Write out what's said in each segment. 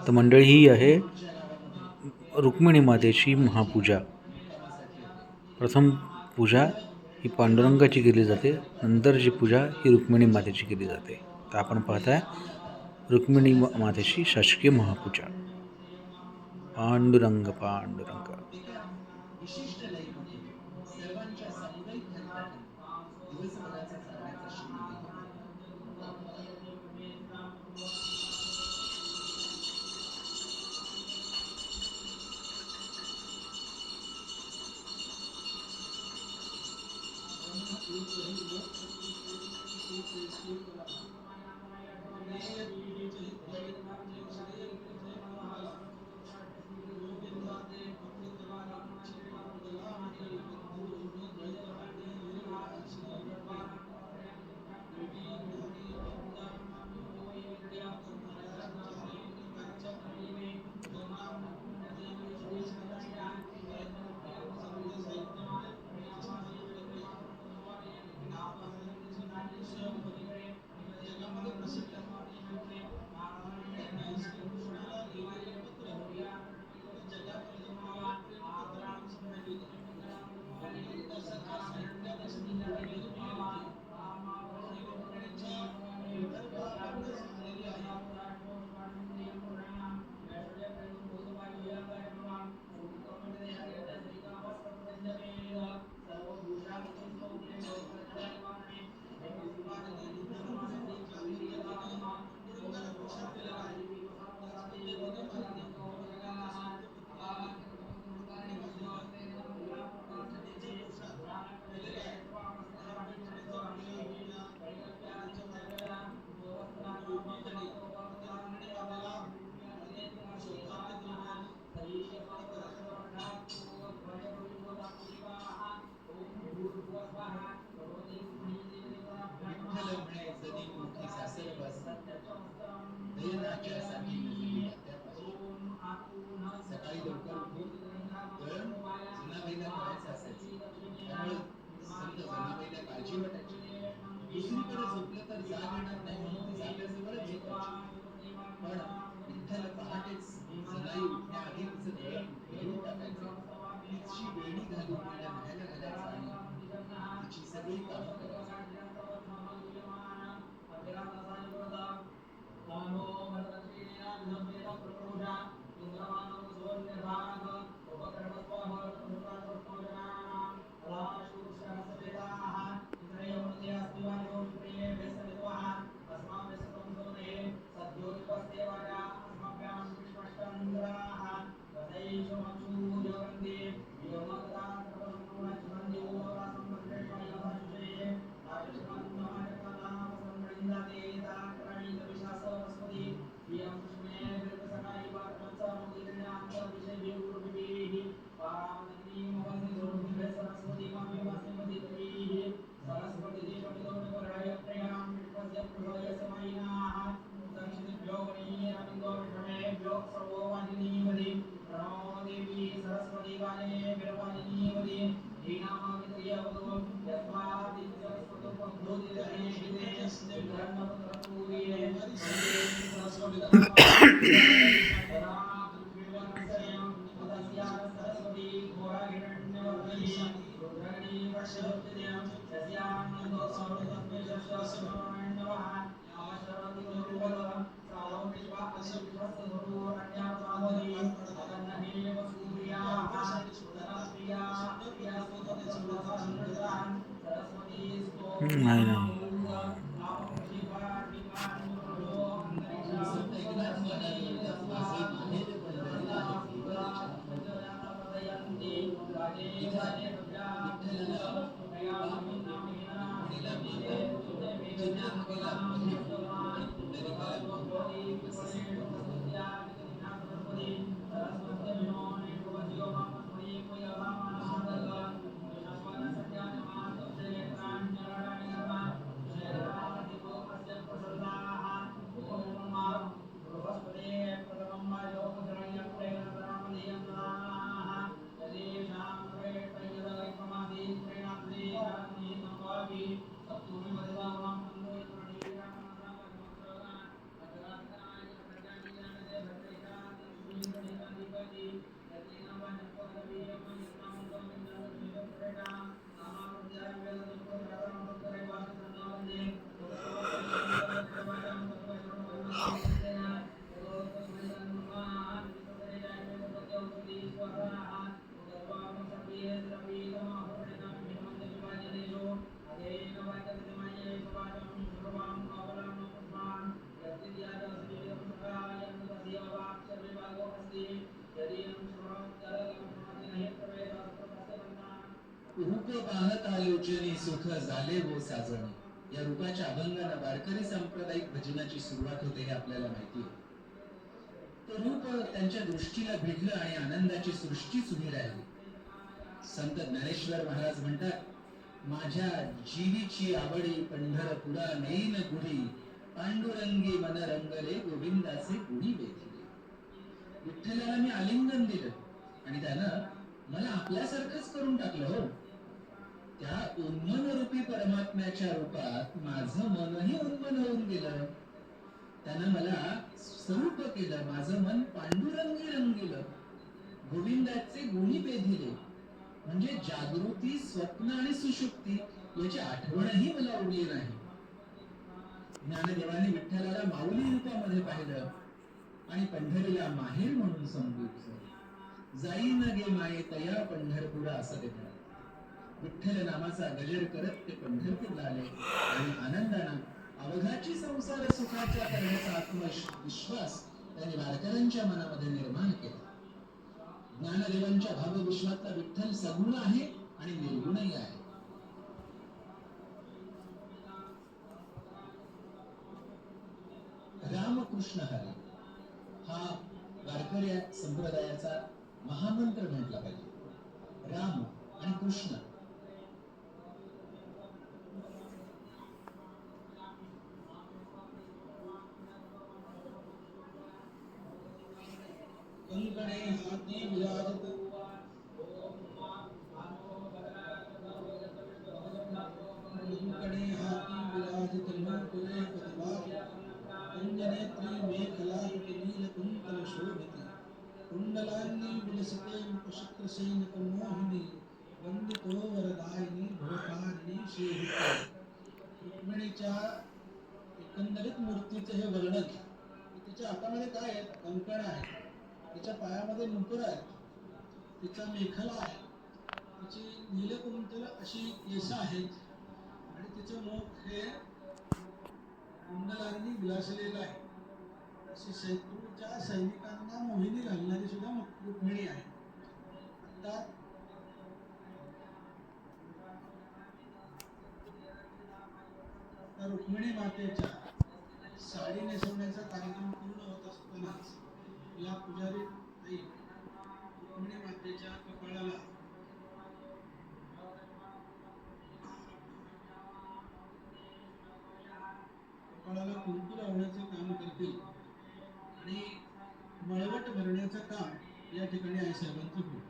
तर मंडळी ही आहे रुक्मिणी मातेची महापूजा. प्रथम पूजा ही पांडुरंगाची केली जाते, नंतरची पूजा ही रुक्मिणी मातेची केली जाते. तर आपण पाहताय रुक्मिणी मातेची शासकीय महापूजा. पांडुरंग पांडुरंग. विशिष्ट लयीमध्ये सर्वांच्या सामुदायिक हरिपाठाने दिवसभराचा चालण्याचा शिगडी विठ्ठल म्हणे जनी मोठी सासरवासी नयनाच्या साठी नजरी वात्या पाशी. सकाळी लवकर उठून दळण जनाबाईला करायचं असायचं, त्यामुळे समजा जनाबाईला काळजी वाटायची. दुसरीकडे झोपलं तर जाग येणार नाही म्हणून ती जाग्याजवळच झोपायची. पण विठ्ठल पहाटेच जनाई उठण्याआधी तिचं दळण दळून टाकायचं, तिची वेणी घालून तिला न्यायला घालायचं आणि तिची सगळी कामं करायची. नाही नाही. संत एकनाथ महाराज म्हणतात, माझे माहेर पंढरी आहे केवळच्या. इथं विठ्ठलाला बाप, रुक्मिणीला माता, जिना मागेला बहीण आणि पुंडलिकाला भाऊ असं संबोधलं जातं. रूप पाहत आलोचनी सुख झाले वो साजन. या रूपाच्या अभंगानं वारकरी सांप्रदायिक भजनाची सुरुवात होते हे आपल्याला माहिती आहे. ते रूप त्यांच्या दृष्टीला भिडलं आणि आनंदाची सृष्टीच उभी राहिली. संत ज्ञानेश्वर महाराज म्हणतात, माझ्या जीवीची आवडी पंढरपुरा नेन गुढी, पांडुरंगी मन रंगले गोविंदाचे गुढी वेधले. विठ्ठलाला मी आलिंगन दिलं आणि त्यानं मला आपल्यासारखंच करून टाकलं. हो, त्या उन्मन रूपी परमात्म्याच्या रूपात माझं मनही उन्मन होऊन गेलं. त्यानं मला स्वरूप केलं, माझं मन पांडुरंगी रंगिलं, गोविंदाचे गुणी वेधिले. म्हणजे जागृती, स्वप्न आणि सुषुप्ती याची आठवणही मला उरली नाही. ज्ञानदेवाने विठ्ठलाला माऊली रूपामध्ये पाहिलं आणि पंढरीला माहेर म्हणून संबोधलं. जाईन गे माये तया पंढरपुरा असं ते म्हणाले. विठ्ठल नामाचा गजर करत ते पंढरपूरला आले आणि आनंदानं अवघाची संसार सुखाच्या करण्याचा आत्मविश्वास त्यांनी वारकऱ्यांच्या मनामध्ये निर्माण केला. ज्ञानदेवांच्या भावविश्वाचा विठ्ठल सगुण आहे आणि निर्गुणही आहे. रामकृष्ण हरी हा वारकरी संप्रदायाचा महामंत्र म्हटला पाहिजे. राम आणि कृष्ण कंकणे हाती विराजत कंकणे हाती विराजत मुकुले प्रतिभात अंजनेत्री मेखलापट नीलकुंतल शोभिते कुंडलान्नी विलसिते मुखशक्रसेनक मोहिनी वंदितो वरदायिनी भवतारिणी शेविते. रुक्मिणीच्या एकंदरीत मूर्तीचे हे वर्णन. तिच्या हातामध्ये काय आहे? कंकण आहे, तिच्या पायामध्ये नुपुर आहे, तिचा मेखला आहे, तिची नीलकुंतल अशी केस आहेत आणि तिचं मुख हे कुंडलांनी विलासलेलं आहे. अशी शत्रूच्या सैनिकांना मोहिनी घालणारी सुद्धा रुक्मिणी आहे. आता रुक्मिणी मातेच्या साडी नेसवण्याचा कार्यक्रम पूर्ण होत असतानाच या पुजारी आई रुक्मिणी मातेच्या कपाळाला कुंकू लावण्याचं काम करतील आणि मळवट भरण्याचं काम या ठिकाणी आई साहेबांचं होईल.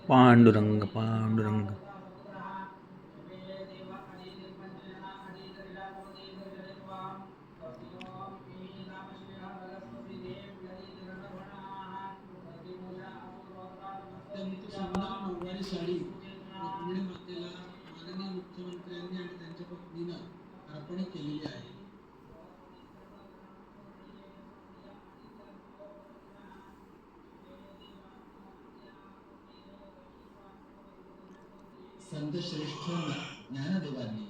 पांडुरंग पांडुरंग. अत्यंत सुंदर नऊवारी साडी रुक्मिणी मातेला माननीय मुख्यमंत्र्यांनी आणि त्यांच्या पत्नीनं अर्पण केलेली आहे. संत श्रेष्ठ ज्ञानदेवांनी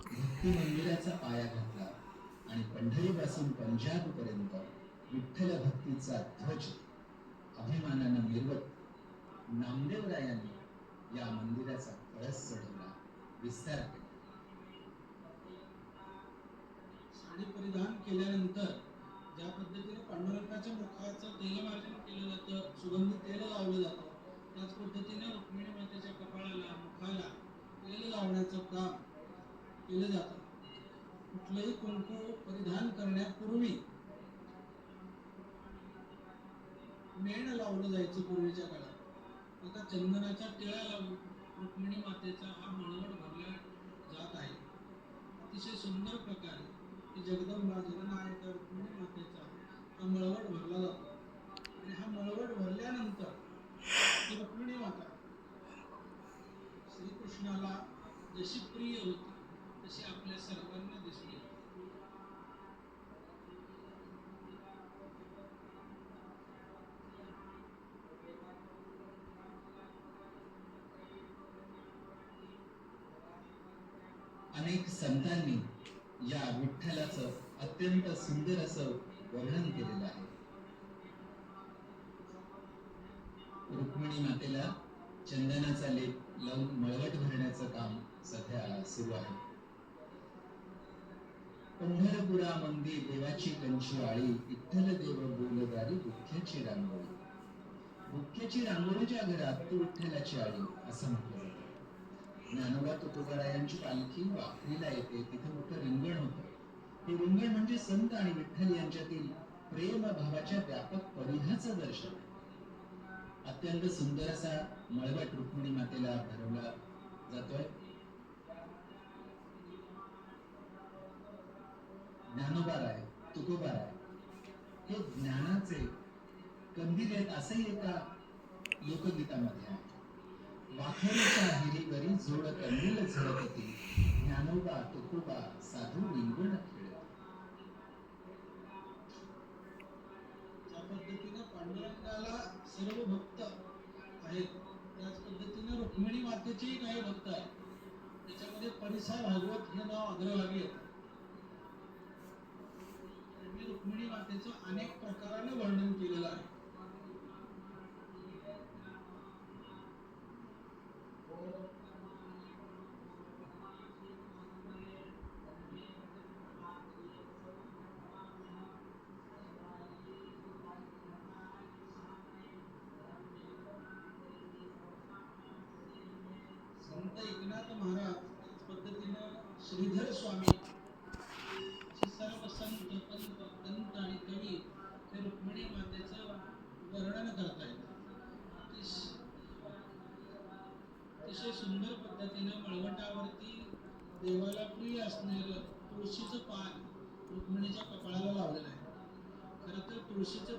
भक्ती मंदिराचा पाया घातला आणि पंढरीपासून पंजाब पर्यंत विठ्ठल भक्तीचा ध्वज अभिमानानं मिरवत नामदेवरायांनी या मंदिराचा कळस चढवला, विस्तार केला. साडी परिधान केल्यानंतर ज्या पद्धतीने पांडुरंगाच्या मुखाचं तेलमार्जन केलं जातं, सुगंधी तेल लावलं जातं, त्याच पद्धतीने रुक्मिणी मातेच्या कपाळाला, मुखाला तेल लावण्याचं काम केलं जातं. कुठलंही कुंकू परिधान करण्यापूर्वी मेण लावलं जायचं पूर्वीच्या काळात. आता चंदनाच्या टिळा लावून रुक्मिणी मातेचा हा मळवट भरला जात आहे. अतिशय सुंदर प्रकारे ही जगदंबा जगन्नाथ रुक्मिणी मातेचा हा मळवट भरला जातो आणि हा मळवट भरल्यानंतर ही रुक्मिणी माता श्रीकृष्णाला जशी प्रिय होती तशी आपल्या सर्वांना दिसली. अनेक संतांनी या विठ्ठलाचं अत्यंत सुंदर असं वर्णन केलेलं आहे. रुक्मिणी मातेला चंदनाचा लेप लावून मळवट भरण्याचं काम सध्या सुरू आहे. पंढरपुरा मंदी देवाची कंची आळी, विठ्ठल देव बोलदारी बुक्क्याची रांगोळी. बुक्क्याची रांगोळी ज्या घरात ती विठ्ठलाची आळी असं म्हटलं जातं. ज्ञानोबा तुकोबारायांची पालखी वाखरीला येते, तिथे मोठं रिंगण होतं. हे रिंगण म्हणजे संत आणि विठ्ठल यांच्यातील प्रेम भावाच्या व्यापक परिहाचं दर्शन. अत्यंत सुंदर असा मळवट रुक्मिणी मातेला भरवला जातोय. ज्ञानोबाराय, तुकोबाराय हे ज्ञानाचे कंदील आहेत असंही एका लोकगीतामध्ये आहे. वाखरीच्या हिरीवरी जोड कंदील झळकती, ज्ञानोबा तुकोबा साधू रिंगण खेळत. ज्या पद्धतीने पांडुरंगाला सर्व भक्त आहेत, त्याच पद्धतीने रुक्मिणी मातेचेही काही भक्त आहेत. त्याच्यामध्ये परिसा भागवत हे नाव अग्रभागी येतं. त्यांनी रुक्मिणी मातेचं अनेक प्रकाराने वर्णन केलेलं आहे. संत एकनाथ महाराज त्याच पद्धतीनं श्रीधर स्वामी असे सर्व संत पंत आणि कवी हे रुक्मिणी मातेचं वर्णन करतायत. अतिशय सुंदर पद्धतीनं मळवटावरती देवाला प्रिय असणारं तुळशीचं पान रुक्मिणीच्या कपाळाला लावलेलं आहे. खरं तर तुळशीचं